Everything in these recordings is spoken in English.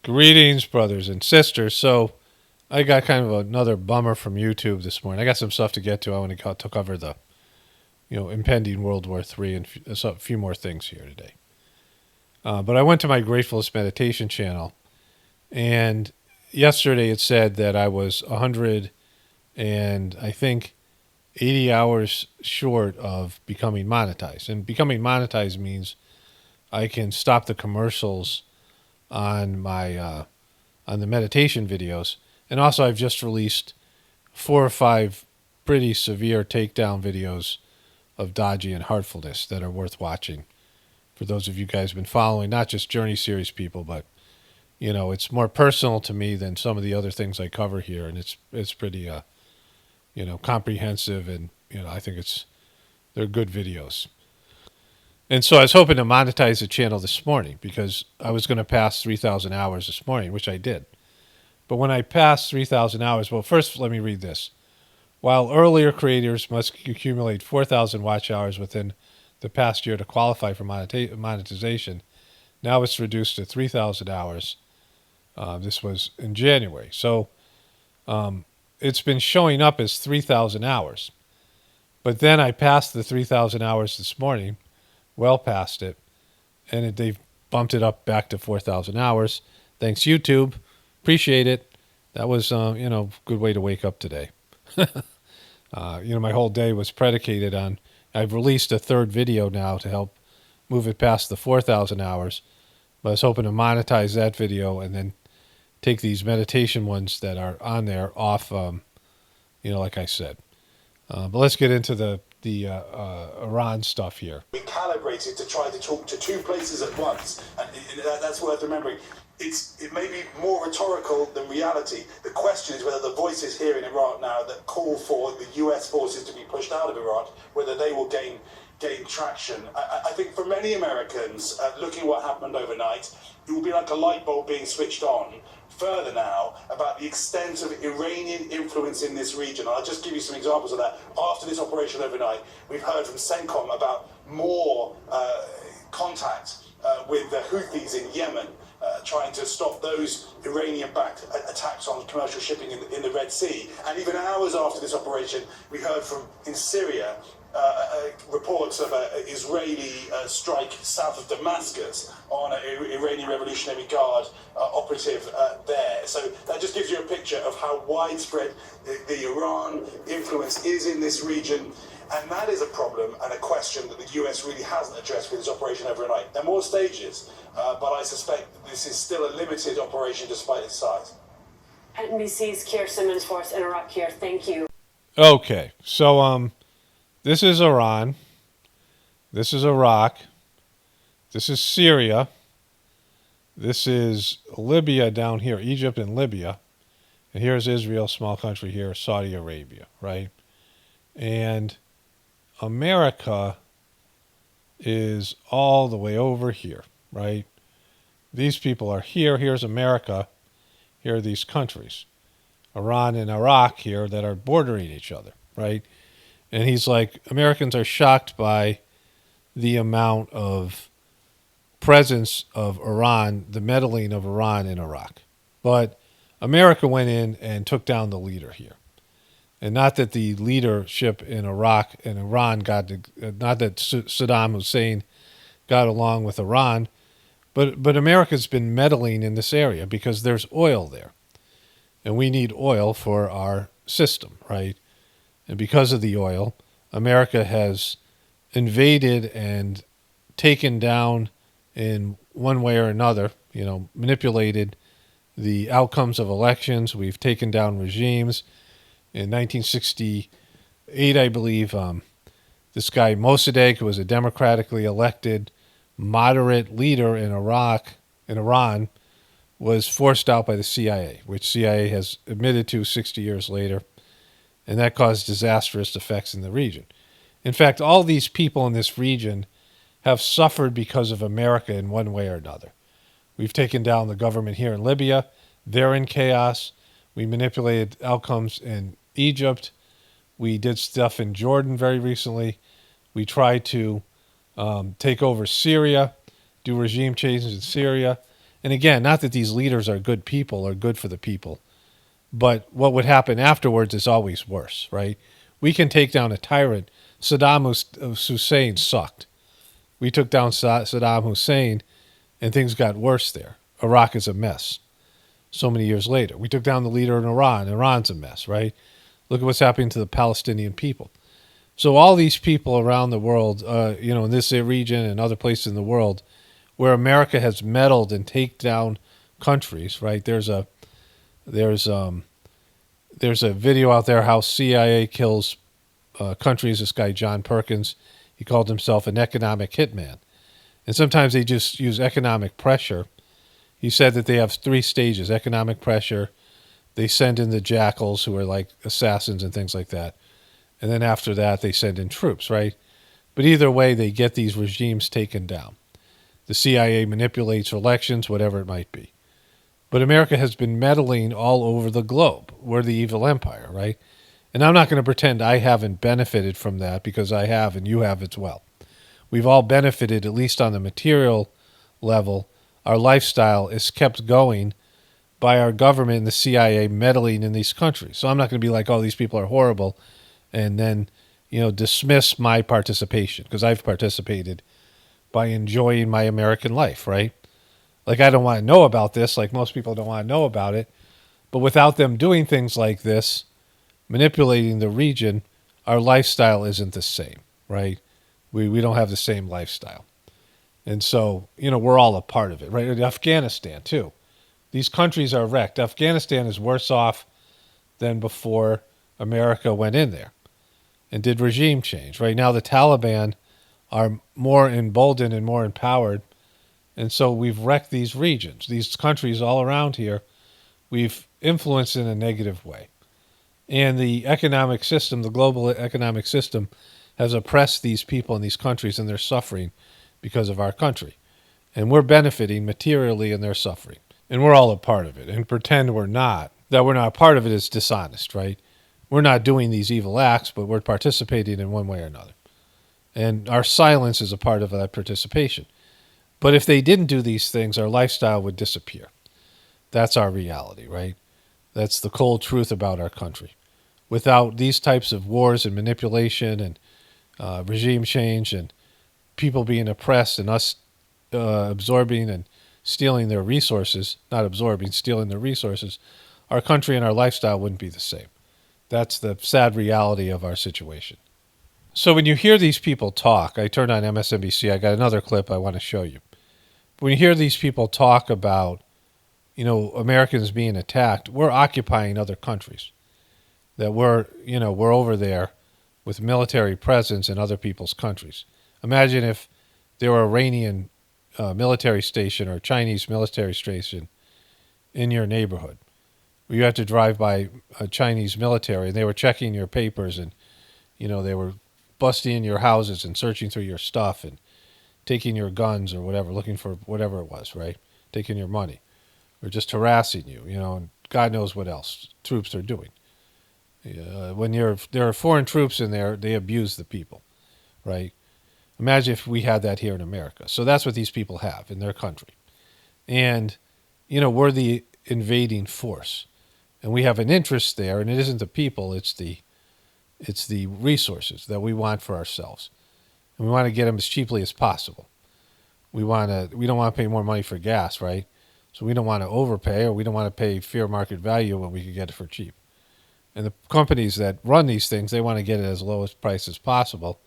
Greetings, brothers and sisters. So, I got kind of another bummer from YouTube this morning. I got some stuff to get to. I want to cover the, impending World War III and a few more things here today. But I went to my Gratefulness meditation channel, and yesterday it said that I was 100 and I think 80 hours short of becoming monetized. And becoming monetized means I can stop the commercials on my on the meditation videos. And also, I've just released 4 or 5 pretty severe takedown videos of Dodgy and Heartfulness that are worth watching. For those of you guys who've been following, not just Journey Series people, but it's more personal to me than some of the other things I cover here, and it's pretty comprehensive, and I think they're good videos. And so I was hoping to monetize the channel this morning because I was going to pass 3,000 hours this morning, which I did. But when I passed 3,000 hours, well, first let me read this. While earlier creators must accumulate 4,000 watch hours within the past year to qualify for monetization, now it's reduced to 3,000 hours. This was in January. So it's been showing up as 3,000 hours. But then I passed the 3,000 hours this morning, well past it, and they've bumped it up back to 4,000 hours. Thanks, YouTube. Appreciate it. That was, good way to wake up today. My whole day was predicated on, I've released a third video now to help move it past the 4,000 hours. But I was hoping to monetize that video and then take these meditation ones that are on there off, like I said. But let's get into the Iran stuff here. We calibrated to try to talk to 2 places at once, and that's worth remembering. It may be more rhetorical than reality. The question is whether the voices here in Iraq now that call for the US forces to be pushed out of Iraq, whether they will gain traction. I think for many Americans, looking at what happened overnight, it will be like a light bulb being switched on further now about the extent of Iranian influence in this region. I'll just give you some examples of that. After this operation overnight, we've heard from CENTCOM about more contact with the Houthis in Yemen, trying to stop those Iranian-backed attacks on commercial shipping in the Red Sea. And even hours after this operation, we heard from, in Syria, reports of an Israeli strike south of Damascus on an Iranian Revolutionary Guard operative there. So that just gives you a picture of how widespread the Iran influence is in this region. And that is a problem and a question that the US really hasn't addressed with this operation overnight. There are more stages, but I suspect this is still a limited operation despite its size. NBC's Keir Simmons for us in Iraq here. Thank you. Okay, so this is Iran. This is Iraq. This is Syria. This is Libya down here, Egypt and Libya. And here's Israel, small country here, Saudi Arabia, right? And America is all the way over here, right? These people are here. Here's America. Here are these countries. Iran and Iraq here that are bordering each other, right? And he's like, Americans are shocked by the amount of presence of Iran, the meddling of Iran in Iraq. But America went in and took down the leader here. And not that the leadership in Iraq and Iran not that Saddam Hussein got along with Iran, but America's been meddling in this area because there's oil there. And we need oil for our system, right? And because of the oil, America has invaded and taken down in one way or another, manipulated the outcomes of elections. We've taken down regimes. In 1968, I believe, this guy Mossadegh, who was a democratically elected moderate leader in Iran, was forced out by the CIA, which CIA has admitted to 60 years later, and that caused disastrous effects in the region. In fact, all these people in this region have suffered because of America in one way or another. We've taken down the government here in Libya. They're in chaos. We manipulated outcomes in Egypt. We did stuff in Jordan very recently. We tried to take over Syria, do regime changes in Syria. And again, not that these leaders are good people or good for the people, but what would happen afterwards is always worse, right? We can take down a tyrant. Saddam Hussein sucked. We took down Saddam Hussein, and things got worse there. Iraq is a mess. So many years later, we took down the leader in Iran. Iran's a mess, right? Look at what's happening to the Palestinian people. So all these people around the world, in this region and other places in the world, where America has meddled and take down countries, right? There's a video out there how CIA kills countries. This guy John Perkins, he called himself an economic hitman, and sometimes they just use economic pressure. He said that they have 3 stages: economic pressure. They send in the jackals, who are like assassins and things like that, and then after that they send in troops, right? But either way, they get these regimes taken down. The CIA manipulates elections, whatever it might be. But America has been meddling all over the globe. We're the evil empire, right? And I'm not going to pretend I haven't benefited from that, because I have, and you have as well. We've all benefited, at least on the material level. Our lifestyle is kept going by our government and the CIA meddling in these countries. So I'm not going to be like, oh, these people are horrible, and then, dismiss my participation, because I've participated by enjoying my American life, right? Like, I don't want to know about this, like most people don't want to know about it. But without them doing things like this, manipulating the region, our lifestyle isn't the same, right? We don't have the same lifestyle. And so, we're all a part of it, right? Afghanistan, too. These countries are wrecked. Afghanistan is worse off than before America went in there and did regime change. Right now, the Taliban are more emboldened and more empowered. And so we've wrecked these regions, these countries all around here. We've influenced in a negative way. And the economic system, the global economic system, has oppressed these people in these countries, and they're suffering because of our country. And we're benefiting materially, and they're suffering. And we're all a part of it. And pretend we're not, that we're not a part of it, is dishonest, right? We're not doing these evil acts, but we're participating in one way or another. And our silence is a part of that participation. But if they didn't do these things, our lifestyle would disappear. That's our reality, right? That's the cold truth about our country. Without these types of wars and manipulation and regime change and people being oppressed and us absorbing and stealing their resources, not absorbing, stealing their resources, our country and our lifestyle wouldn't be the same. That's the sad reality of our situation. So when you hear these people talk, I turned on MSNBC, I got another clip I want to show you. When you hear these people talk about, Americans being attacked, we're occupying other countries. That we're over there with military presence in other people's countries. Imagine if there were Iranian military station or Chinese military station in your neighborhood. You had to drive by a Chinese military, and they were checking your papers, and they were busting in your houses and searching through your stuff and taking your guns or whatever, looking for whatever it was, right? Taking your money, or just harassing you, and God knows what else troops are doing. When there are foreign troops in there, they abuse the people, right? Imagine if we had that here in America. So that's what these people have in their country. And, we're the invading force. And we have an interest there, and it isn't the people, it's the resources that we want for ourselves. And we want to get them as cheaply as possible. We don't want to pay more money for gas, right? So we don't want to overpay, or we don't want to pay fair market value when we could get it for cheap. And the companies that run these things, they want to get it as low as price as possible.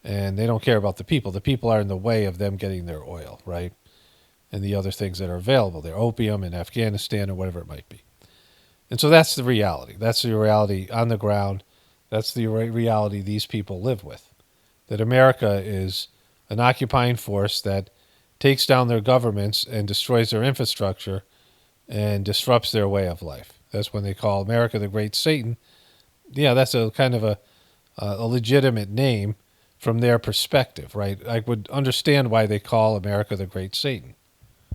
And they don't care about the people. The people are in the way of them getting their oil, right? And the other things that are available, their opium in Afghanistan or whatever it might be. And so that's the reality. That's the reality on the ground. That's the reality these people live with. That America is an occupying force that takes down their governments and destroys their infrastructure and disrupts their way of life. That's when they call America the Great Satan. Yeah, that's a kind of a legitimate name from their perspective, right? I would understand why they call America the Great Satan.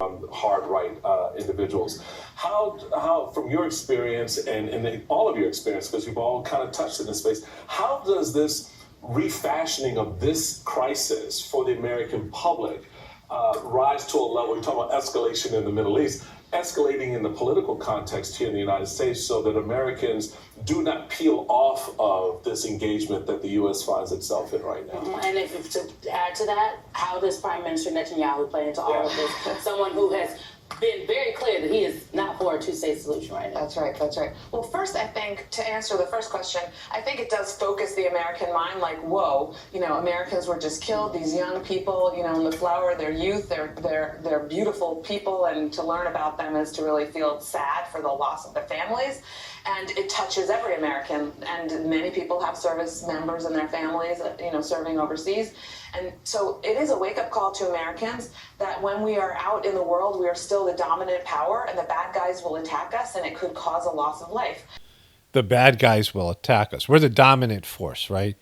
Hard right individuals. How from your experience and all of your experience, because you've all kind of touched in this space, how does this refashioning of this crisis for the American public rise to a level, we talk about escalation in the Middle East, escalating in the political context here in the United States so that Americans do not peel off of this engagement that the U.S. finds itself in right now. And if to add to that, how does Prime Minister Netanyahu play into all of this? Someone who has been very clear that he is not for a two-state solution right now. That's right, that's right. Well, first, I think, to answer the first question, I think it does focus the American mind, like, whoa, Americans were just killed, these young people, in the flower of their youth, they're beautiful people, and to learn about them is to really feel sad for the loss of their families. And it touches every American, and many people have service members in their families, serving overseas. And so it is a wake-up call to Americans that when we are out in the world, we are still the dominant power, and the bad guys will attack us, and it could cause a loss of life. The bad guys will attack us. We're the dominant force, right?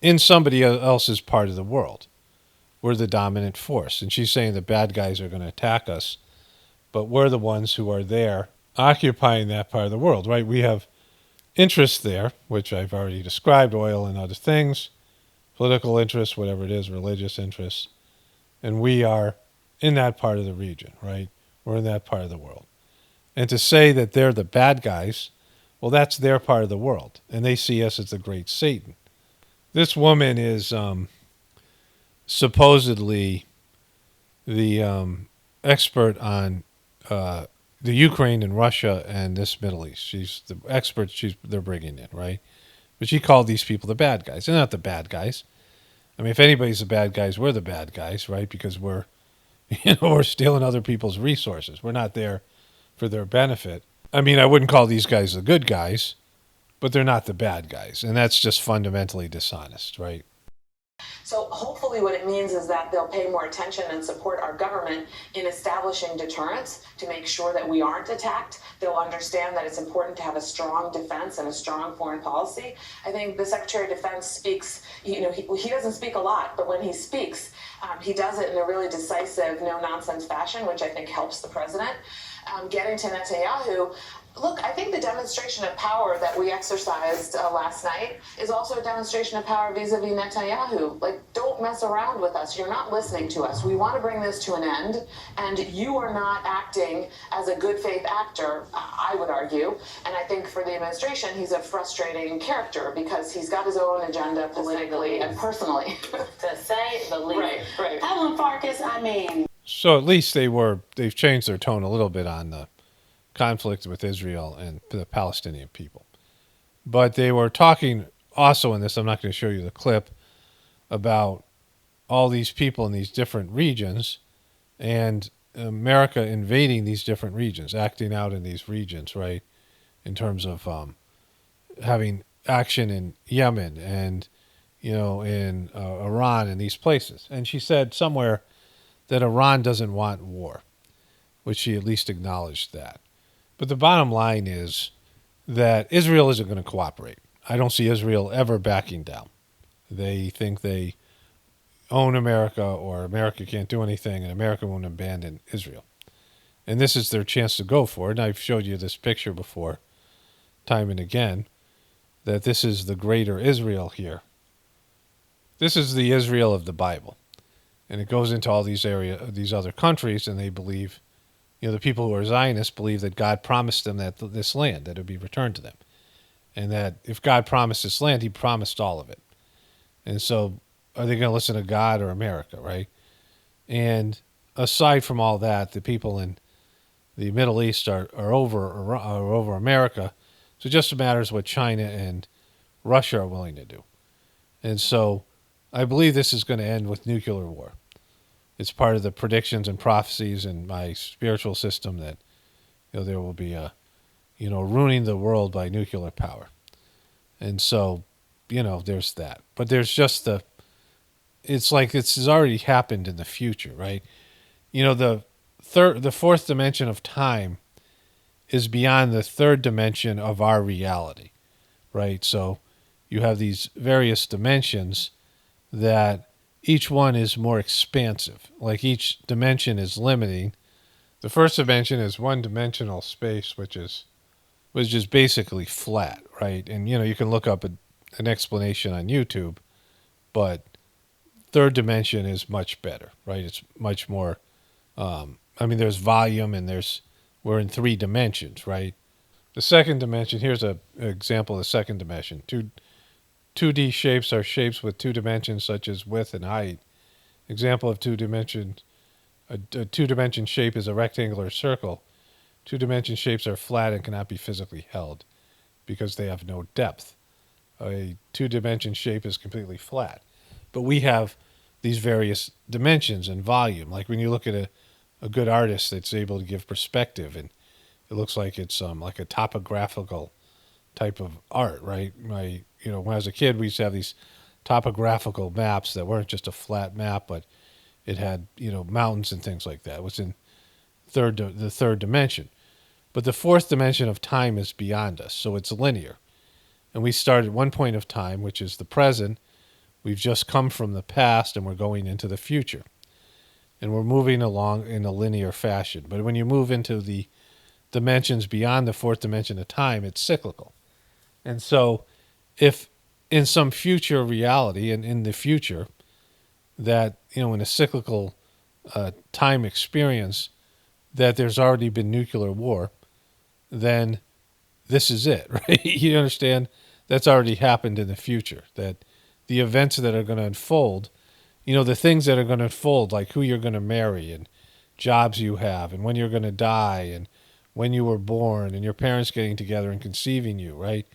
In somebody else's part of the world. We're the dominant force. And she's saying the bad guys are going to attack us, but we're the ones who are there occupying that part of the world, right? We have interests there, which I've already described, oil and other things, political interests, whatever it is, religious interests. And we are in that part of the region, right? We're in that part of the world. And to say that they're the bad guys, well, that's their part of the world. And they see us as the great Satan. This woman is supposedly the expert on the Ukraine and Russia and this Middle East. She's the expert they're bringing in, right? But she called these people the bad guys. They're not the bad guys. I mean, if anybody's the bad guys, we're the bad guys, right? Because we're stealing other people's resources. We're not there for their benefit. I mean, I wouldn't call these guys the good guys, but they're not the bad guys. And that's just fundamentally dishonest, right? So hopefully what it means is that they'll pay more attention and support our government in establishing deterrence to make sure that we aren't attacked. They'll understand that it's important to have a strong defense and a strong foreign policy. I think the Secretary of Defense speaks, he doesn't speak a lot, but when he speaks, he does it in a really decisive, no-nonsense fashion, which I think helps the president. Getting to Netanyahu, look, I think the demonstration of power that we exercised last night is also a demonstration of power vis-a-vis Netanyahu. Like, don't mess around with us. You're not listening to us. We want to bring this to an end, and you are not acting as a good faith actor, I would argue. And I think for the administration, he's a frustrating character because he's got his own agenda politically and personally. To say the least. Right. Evelyn Farkas, I mean. So at least they've changed their tone a little bit on the conflict with Israel and the Palestinian people. But they were talking also in this, I'm not going to show you the clip, about all these people in these different regions and America invading these different regions, acting out in these regions, right? In terms of having action in Yemen and, in Iran and these places. And she said somewhere that Iran doesn't want war, which she at least acknowledged that. But the bottom line is that Israel isn't going to cooperate. I don't see Israel ever backing down. They think they own America or America can't do anything and America won't abandon Israel. And this is their chance to go for it. And I've showed you this picture before, time and again, that this is the greater Israel here. This is the Israel of the Bible. And it goes into all these other countries, and they believe, the people who are Zionists believe that God promised them that this land, that it would be returned to them. And that if God promised this land, he promised all of it. And so are they going to listen to God or America, right? And aside from all that, the people in the Middle East are over America. So it just matters what China and Russia are willing to do. And so I believe this is going to end with nuclear war. It's part of the predictions and prophecies in my spiritual system that there will be ruining the world by nuclear power. And so, there's that. But there's just it's like this has already happened in the future, right? The fourth dimension of time is beyond the third dimension of our reality, right? So you have these various dimensions that each one is more expansive. Like each dimension is limiting. The first dimension is one-dimensional space, which is basically flat, right? And you can look up an explanation on YouTube, but third dimension is much better, right? It's much more. There's volume and we're in 3 dimensions, right? The second dimension. Here's an example of the second dimension. 2D shapes are shapes with 2 dimensions, such as width and height. Example of 2 dimensions. A 2-dimension shape is a rectangular circle. 2-dimension shapes are flat and cannot be physically held because they have no depth. A 2-dimension shape is completely flat. But we have these various dimensions and volume. Like when you look at a good artist that's able to give perspective, and it looks like it's like a topographical type of art, right? When I was a kid, we used to have these topographical maps that weren't just a flat map, but it had, mountains and things like that. It was in the third dimension. But the fourth dimension of time is beyond us, so it's linear. And we start at one point of time, which is the present. We've just come from the past, and we're going into the future. And we're moving along in a linear fashion. But when you move into the dimensions beyond the fourth dimension of time, it's cyclical. And so if in some future reality, and in the future, that, in a cyclical time experience, that there's already been nuclear war, then this is it, right? You understand? That's already happened in the future. That the events that are going to unfold, the things that are going to unfold, like who you're going to marry and jobs you have and when you're going to die and when you were born and your parents getting together and conceiving you, right?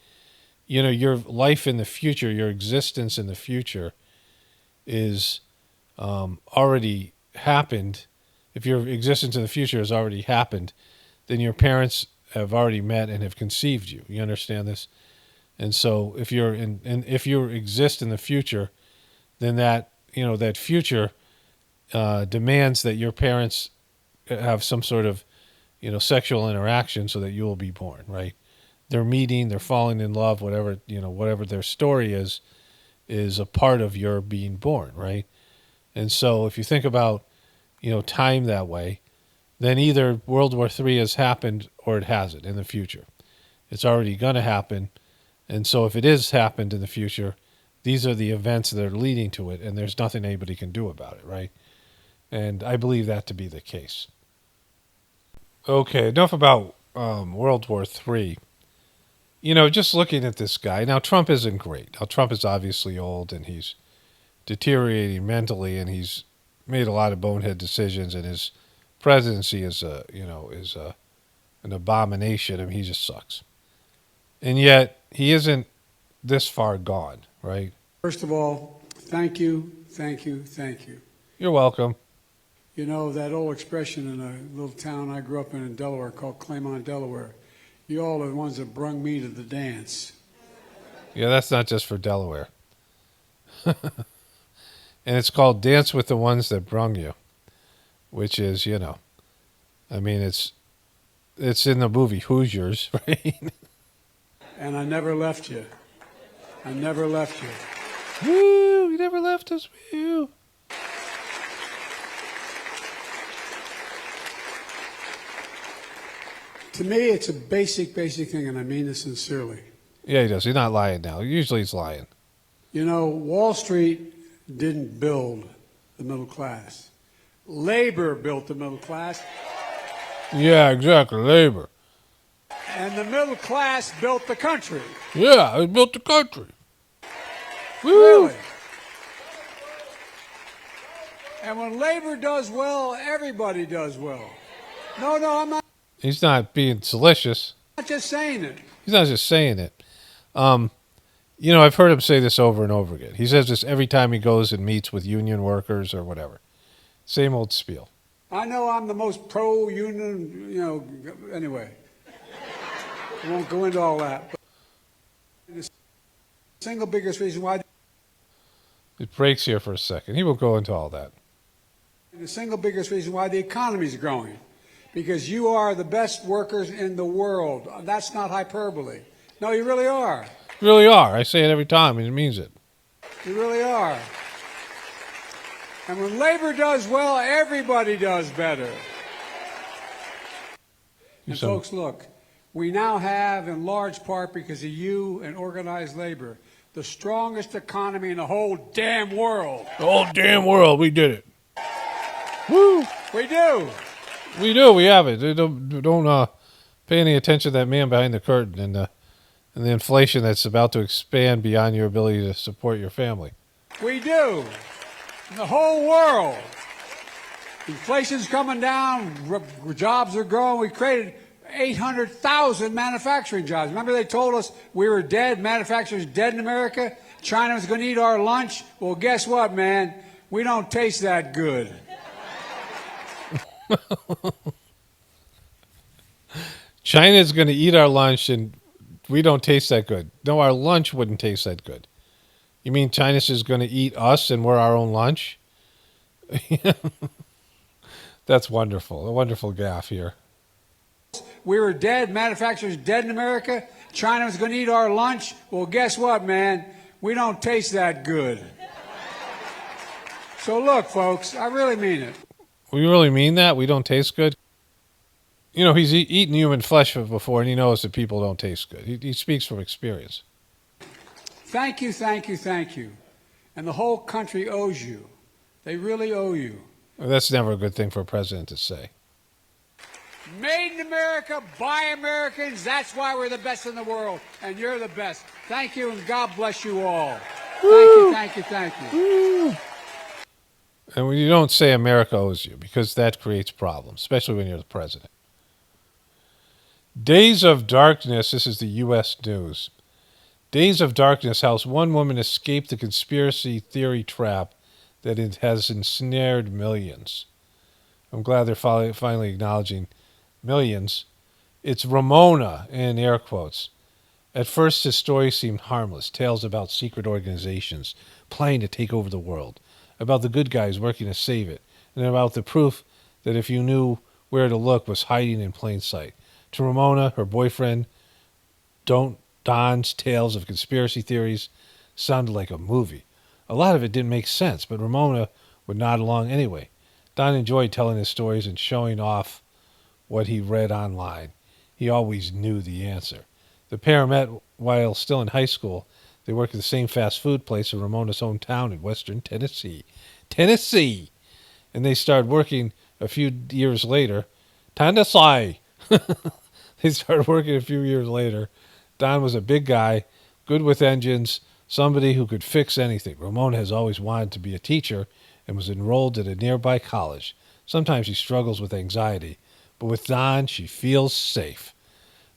Your life in the future, your existence in the future is already happened. If your existence in the future has already happened, then your parents have already met and have conceived you. You understand this? And so if you exist in the future, then that future demands that your parents have some sort of sexual interaction so that you will be born, right? They're meeting, they're falling in love, whatever their story is a part of your being born, right? And so if you think about time that way, then either World War III has happened or it hasn't in the future. It's already going to happen. And so if it is happened in the future, these are the events that are leading to it, and there's nothing anybody can do about it, right? And I believe that to be the case. Okay, enough about World War III. Just looking at this guy, now Trump isn't great. Now Trump is obviously old, and he's deteriorating mentally, and he's made a lot of bonehead decisions, and his presidency is an abomination. I mean, he just sucks. And yet, he isn't this far gone, right? First of all, thank you. You're welcome. That old expression in a little town I grew up in Delaware called Claymont, Delaware. You all are the ones that brung me to the dance. Yeah, that's not just for Delaware. And it's called Dance with the Ones That Brung You, which is, it's in the movie Hoosiers, right? And I never left you. Woo, you never left us, woo. To me, it's a basic thing, and I mean this sincerely. Yeah, he does. He's not lying now. Usually he's lying. Wall Street didn't build the middle class. Labor built the middle class. Yeah, exactly. Labor. And the middle class built the country. Yeah, it built the country. Woo. Really? And when labor does well, everybody does well. No, I'm not. He's not being salacious. I'm not just saying it. He's not just saying it. I've heard him say this over and over again. He says this every time he goes and meets with union workers or whatever. Same old spiel. I know I'm the most pro-union, anyway. I won't go into all that. But the single biggest reason why... It breaks here for a second. He won't go into all that. The single biggest reason why the economy is growing. Because you are the best workers in the world. That's not hyperbole. No, you really are. You really are. I say it every time, and it means it. You really are. And when labor does well, everybody does better. And folks, look, we now have, in large part because of you and organized labor, the strongest economy in the whole damn world. The whole damn world, we did it. Woo! We do. We do. We have it. Don't pay any attention to that man behind the curtain and the inflation that's about to expand beyond your ability to support your family. We do. In the whole world. Inflation's coming down. Jobs are growing. We created 800,000 manufacturing jobs. Remember they told us we were dead, manufacturing's dead in America? China was going to eat our lunch? Well, guess what, man? We don't taste that good. China's going to eat our lunch and we don't taste that good. No, our lunch wouldn't taste that good. You mean China's just going to eat us and we're our own lunch? That's wonderful. A wonderful gaffe here. We were dead, manufacturing's dead in America? China was going to eat our lunch? Well, guess what, man? We don't taste that good. So look, folks, I really mean it. We really mean that? We don't taste good? You know, he's eaten human flesh before, and he knows that people don't taste good. He speaks from experience. Thank you, thank you, thank you. And the whole country owes you. They really owe you. Well, that's never a good thing for a president to say. Made in America, by Americans. That's why we're the best in the world. And you're the best. Thank you, and God bless you all. Woo! Thank you, thank you, thank you. Woo! And when you don't say America owes you, because that creates problems, especially when you're the president. Days of Darkness, this is the U.S. News. Days of Darkness, how one woman escaped the conspiracy theory trap that it has ensnared millions. I'm glad they're finally acknowledging millions. It's Ramona, in air quotes. At first, his story seemed harmless, tales about secret organizations planning to take over the world, about the good guys working to save it, and about the proof that if you knew where to look was hiding in plain sight. To Ramona, her boyfriend, Don's tales of conspiracy theories sounded like a movie. A lot of it didn't make sense, but Ramona would nod along anyway. Don enjoyed telling his stories and showing off what he read online. He always knew the answer. The pair met while still in high school. They worked at the same fast food place in Ramona's hometown in western Tennessee. And they started working a few years later. Tennessee! They started working a few years later. Don was a big guy, good with engines, somebody who could fix anything. Ramona has always wanted to be a teacher and was enrolled at a nearby college. Sometimes she struggles with anxiety, but with Don, she feels safe.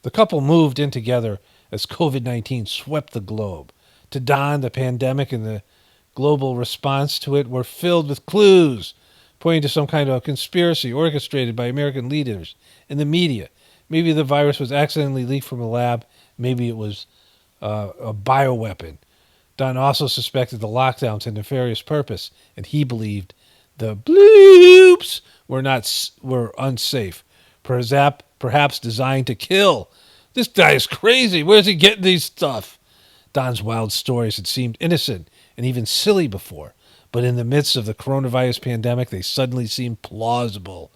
The couple moved in together as COVID-19 swept the globe. To Don, the pandemic and the global response to it were filled with clues, pointing to some kind of conspiracy orchestrated by American leaders and the media. Maybe the virus was accidentally leaked from a lab. Maybe it was a bioweapon. Don also suspected the lockdowns had nefarious purpose, and he believed the bloops were unsafe, perhaps designed to kill. This guy is crazy. Where's he getting these stuff? Don's wild stories had seemed innocent and even silly before, but in the midst of the coronavirus pandemic, they suddenly seemed plausible.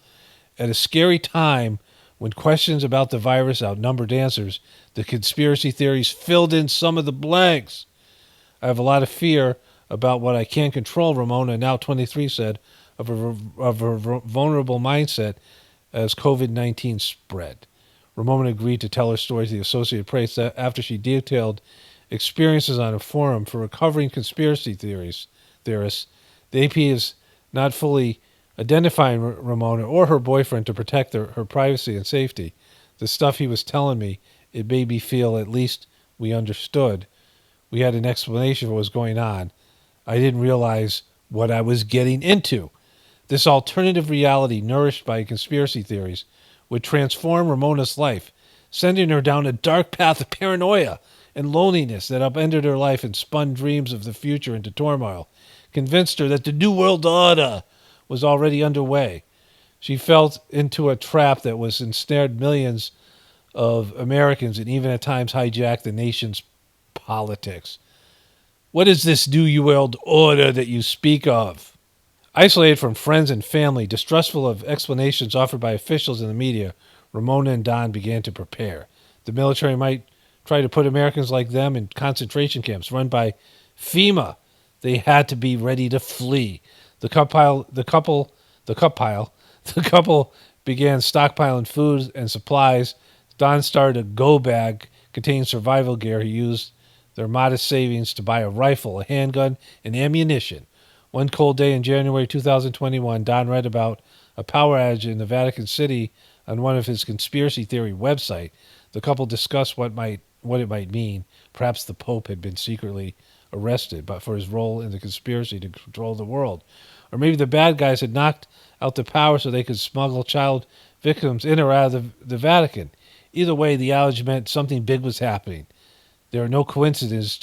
At a scary time, when questions about the virus outnumbered answers, the conspiracy theories filled in some of the blanks. I have a lot of fear about what I can't control, Ramona, now 23, said, of her vulnerable mindset as COVID-19 spread. Ramona agreed to tell her story to the Associated Press after she detailed experiences on a forum for recovering conspiracy theorists. The AP is not fully identifying Ramona or her boyfriend to protect her privacy and safety. The stuff he was telling me, it made me feel at least we understood. We had an explanation for what was going on. I didn't realize what I was getting into. This alternative reality, nourished by conspiracy theories, would transform Ramona's life, sending her down a dark path of paranoia and loneliness that upended her life and spun dreams of the future into turmoil, convinced her that the New World Order was already underway. She fell into a trap that was ensnared millions of Americans and even at times hijacked the nation's politics. What is this New World Order that you speak of? Isolated from friends and family, distrustful of explanations offered by officials and the media, Ramona and Don began to prepare. The military might tried to put Americans like them in concentration camps run by FEMA. They had to be ready to flee. The couple began stockpiling food and supplies. Don started a go bag containing survival gear. He used their modest savings to buy a rifle, a handgun, and ammunition. One cold day in January 2021, Don read about a power outage in the Vatican City on one of his conspiracy theory website. The couple discussed what it might mean. Perhaps the Pope had been secretly arrested, but for his role in the conspiracy to control the world. Or maybe the bad guys had knocked out the power so they could smuggle child victims in or out of the Vatican. Either way, the outage meant something big was happening. There are no coincidences,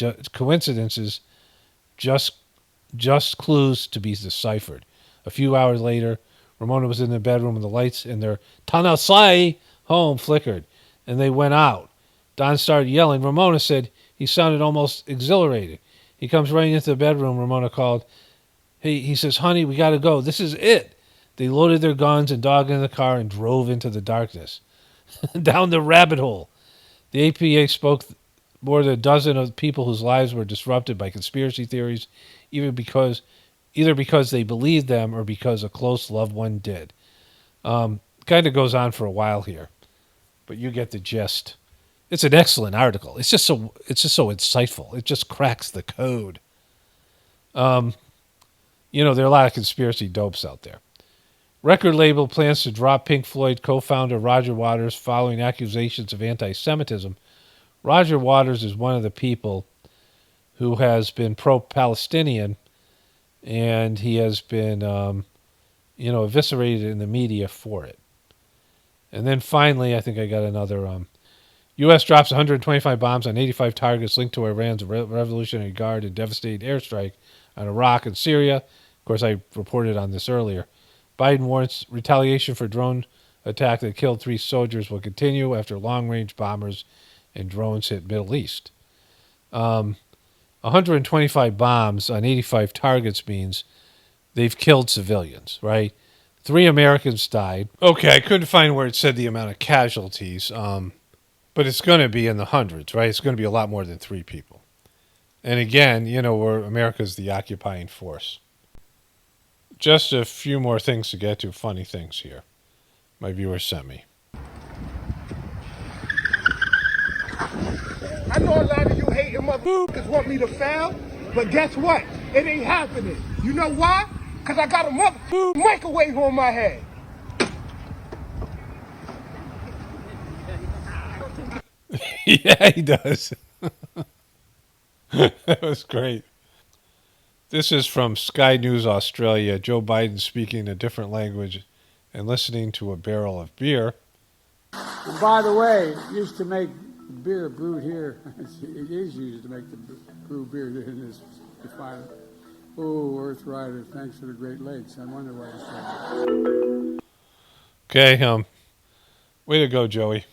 just clues to be deciphered. A few hours later, Ramona was in the bedroom and the lights in their Tanasai home flickered, and they went out. Don started yelling. Ramona said he sounded almost exhilarated. He comes running into the bedroom. Ramona called. He says, honey, we got to go. This is it. They loaded their guns and dog in the car and drove into the darkness. Down the rabbit hole. The APA spoke more than a dozen of people whose lives were disrupted by conspiracy theories, either because they believed them or because a close loved one did. Kind of goes on for a while here, but you get the gist. It's an excellent article. It's just so insightful. It just cracks the code. There are a lot of conspiracy dopes out there. Record label plans to drop Pink Floyd co-founder Roger Waters following accusations of anti-Semitism. Roger Waters is one of the people who has been pro-Palestinian, and he has been, eviscerated in the media for it. And then finally, I think I got another. U.S. drops 125 bombs on 85 targets linked to Iran's Revolutionary Guard and devastating airstrike on Iraq and Syria. Of course, I reported on this earlier. Biden warns retaliation for drone attack that killed 3 soldiers will continue after long-range bombers and drones hit Middle East. 125 bombs on 85 targets means they've killed civilians, right? 3 Americans died. Okay, I couldn't find where it said the amount of casualties, but it's going to be in the hundreds, right? It's going to be a lot more than 3 people. And again, America's the occupying force. Just a few more things to get to, funny things here. My viewer sent me. I know a lot of you hating motherfuckers want me to fail, but guess what? It ain't happening. You know why? Because I got a motherfucking microwave on my head. Yeah, he does. That was great. This is from Sky News Australia. Joe Biden speaking a different language and listening to a barrel of beer. And by the way, used to make beer brewed here. It is used to make the brew beer in this refinery. Oh, Earth Rider, thanks for the Great Lakes. I wonder why he's saying that. Okay, way to go, Joey.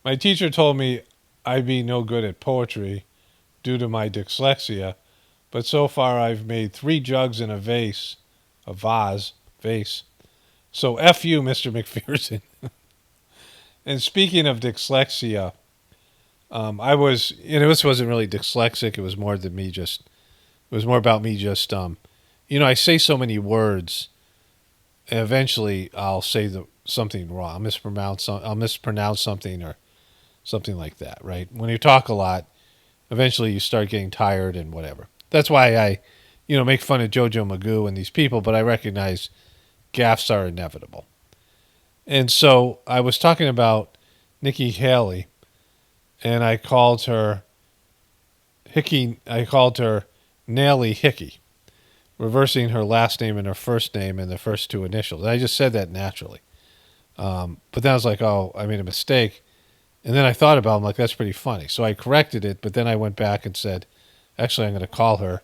My teacher told me I'd be no good at poetry due to my dyslexia, but so far I've made 3 jugs in a vase. So F you, Mr. McPherson. And speaking of dyslexia, I was, this wasn't really dyslexic. It was more about me just, I say so many words, and eventually I'll say something wrong. I'll mispronounce something or something like that, right? When you talk a lot, eventually you start getting tired and whatever. That's why I, make fun of JoJo Magoo and these people, but I recognize gaffes are inevitable. And so I was talking about Nikki Haley, and I called her Nailly Hikki, reversing her last name and her first name and the first 2 initials. I just said that naturally. But then I was like, oh, I made a mistake. And then I thought about it, I'm like, that's pretty funny. So I corrected it, but then I went back and said, actually, I'm going to call her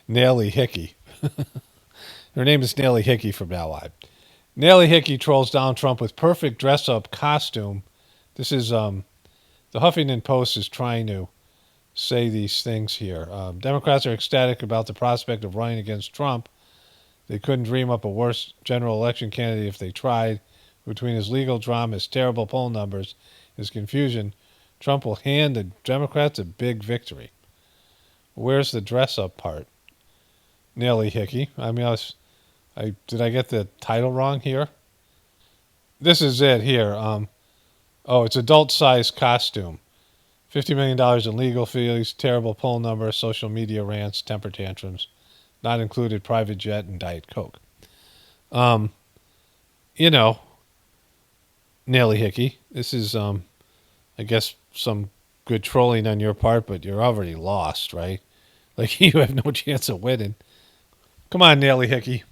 Nailly Hikki. Her name is Nailly Hikki from now on. Nailly Hikki trolls Donald Trump with perfect dress-up costume. This is, the Huffington Post is trying to say these things here. Democrats are ecstatic about the prospect of running against Trump. They couldn't dream up a worse general election candidate if they tried. between his legal drama, his terrible poll numbers, his confusion, Trump will hand the Democrats a big victory. Where's the dress-up part? Nailly Hikki. I mean, did I get the title wrong here? This is it here. It's adult-sized costume. $50 million in legal fees, terrible poll number, social media rants, temper tantrums, not included private jet and Diet Coke. Nailly Hikki, this is, I guess, some good trolling on your part, but you're already lost, right? Like, you have no chance of winning. Come on, Nailly Hikki.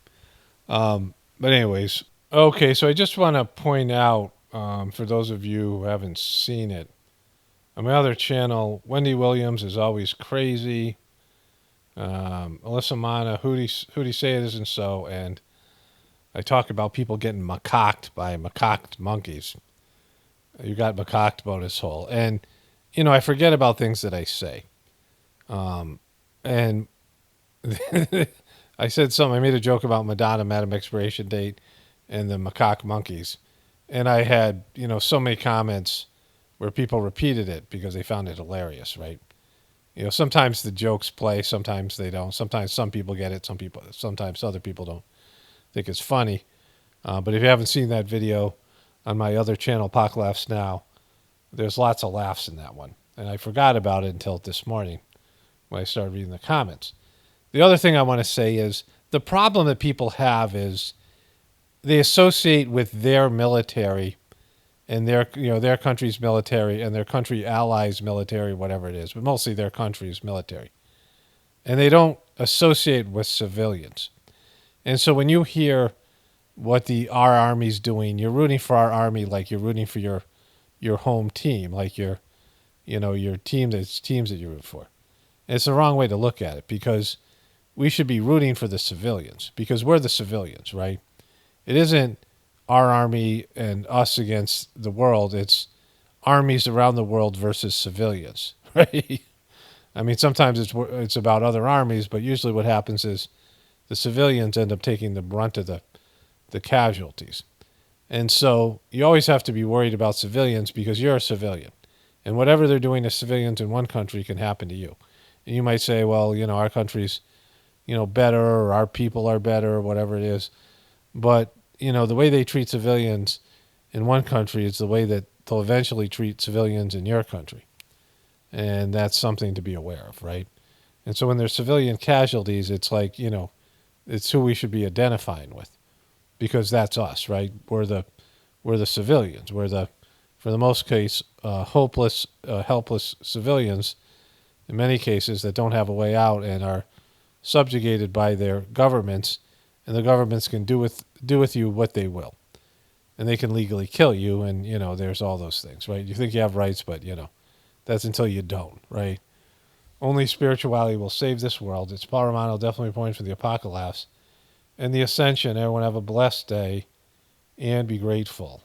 But anyways, okay, so I just want to point out, for those of you who haven't seen it, on my other channel, Wendy Williams is always crazy. Alyssa Mana, who'd he say it isn't so? And I talk about people getting macaqued by macaqued monkeys. You got macaqued about this whole. And, I forget about things that I say. And I said something, I made a joke about Madonna, Madam Expiration Date, and the macaque monkeys. And I had, so many comments where people repeated it because they found it hilarious, right? Sometimes the jokes play, sometimes they don't. Sometimes some people get it, sometimes other people don't think it's funny. But if you haven't seen that video on my other channel, Pock Laughs Now, there's lots of laughs in that one. And I forgot about it until this morning when I started reading the comments. The other thing I want to say is the problem that people have is they associate with their military and their country's military and their country allies' military, whatever it is, but mostly their country's military. And they don't associate with civilians. And so when you hear what our army's doing, you're rooting for our army like you're rooting for your home team, like your team teams that you root for. And it's the wrong way to look at it because we should be rooting for the civilians because we're the civilians, right? It isn't our army and us against the world. It's armies around the world versus civilians, right? I mean, sometimes it's about other armies, but usually what happens is the civilians end up taking the brunt of the casualties. And so you always have to be worried about civilians because you're a civilian. And whatever they're doing to civilians in one country can happen to you. And you might say, well, our country's, better or our people are better or whatever it is. But, the way they treat civilians in one country is the way that they'll eventually treat civilians in your country. And that's something to be aware of, right? And so when there's civilian casualties, it's like, it's who we should be identifying with because that's us, right? We're the civilians. We're for the most case, hopeless, helpless civilians in many cases that don't have a way out and are subjugated by their governments, and the governments can do with you what they will. And they can legally kill you, and, there's all those things, right? You think you have rights, but, that's until you don't, right? Only spirituality will save this world. It's Paul Romano, definitely point for the apocalypse and the ascension. Everyone have a blessed day and be grateful.